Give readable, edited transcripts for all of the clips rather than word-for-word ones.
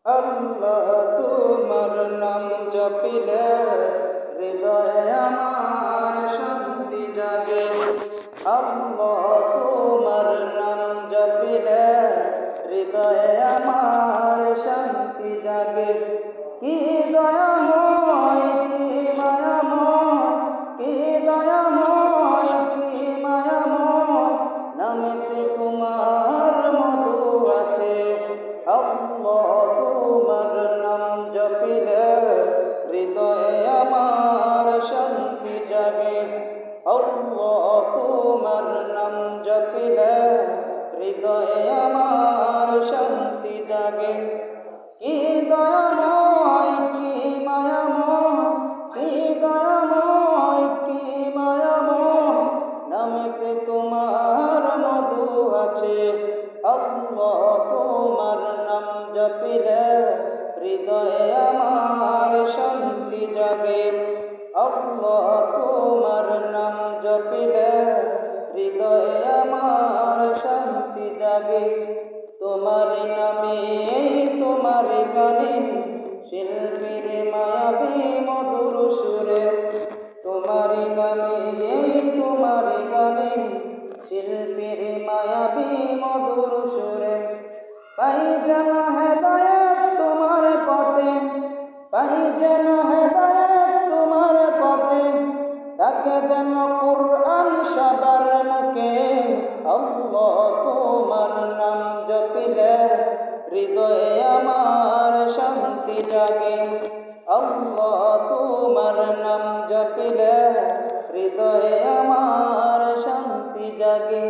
আল্লাহ তোমার নাম জপিলে হৃদয়ে আমার শান্তি জাগে। আল্লাহ তোমার নাম জপিলে হৃদয়ে আমার শান্তি জাগে। কি দয়াময়, কি মায়াময়, কি দয়াময়, কি মায়াময়, নামেতে তোমার মধু আছে। আল্লাহ তোমার নাম জপিলে হৃদয়ে আমার শান্তি জাগে। আল্লাহ তোমার নাম জপিলে হৃদয়ে আমার শান্তি জাগে। কি দয়াময়, কি মায়াময়, কি দয়াময়, কি মায়াময়, নামেতে তোমার মধু আছে। আল্লাহ তোমার নাম জপিলে হৃদয়ে আমার শান্তি জাগে। আল্লাহ তোমার নাম জপিলে হৃদয়ে আমার শান্তি জাগে। তোমার নামে তোমার গানে শিল্পীর মায়াবী মধুর সুরে। তোমার নামে তোমার গানে শিল্পীর মায়াবী মধুর সুরে। পাই যেন হেদায়েত তোমার পথে, পাই যেন হেদায়েত তোমার পথে, তাকে যেন কুরআন সবার মুখে। আল্লাহ তোমার নাম জপিলে হৃদয়ে আমার শান্তি জাগে। আল্লাহ তোমার নাম জপিলে হৃদয়ে আমার শান্তি জাগে।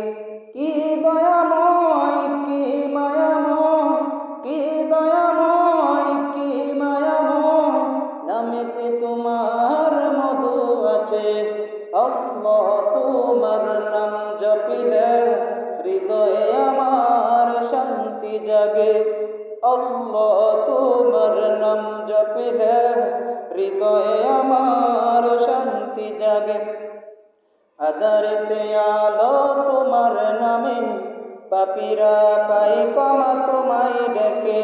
কি দয়াময়, কি মায়াময়, কি দয়াময়, কি মায়াময়, নামেতে তোমার মধু আছে। আল্লাহ তোমার নাম জপিলে হৃদয়ে আমার শান্তি জাগে। আল্লাহ তোমার নাম জপিলে হৃদয়ে আমার শান্তি জাগে। আধারেতে আলো তোমার নামে পাপীরা পাই ক্ষমা তোমায় ডেকে।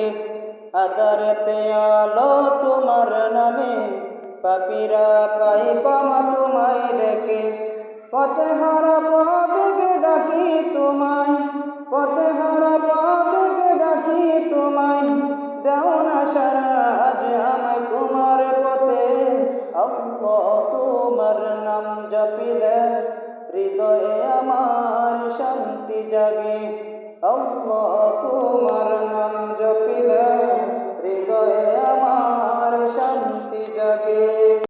আধারেতে আলো তোমার নামে পাপীরা পাই ক্ষমা তোমায় ডেকে। পথে হারা পথকে ডাকি তোমায়, পথে হারা পথকে ডাকি তোমায়, দাও না সারা আজ আমায় তোমার পথে। আল্লাহ তোমার নাম জপিলে হৃদয়ে আমার শান্তি জাগে। আল্লাহ তোমার নাম জপিলে হৃদয়ে আমার শান্তি জাগে।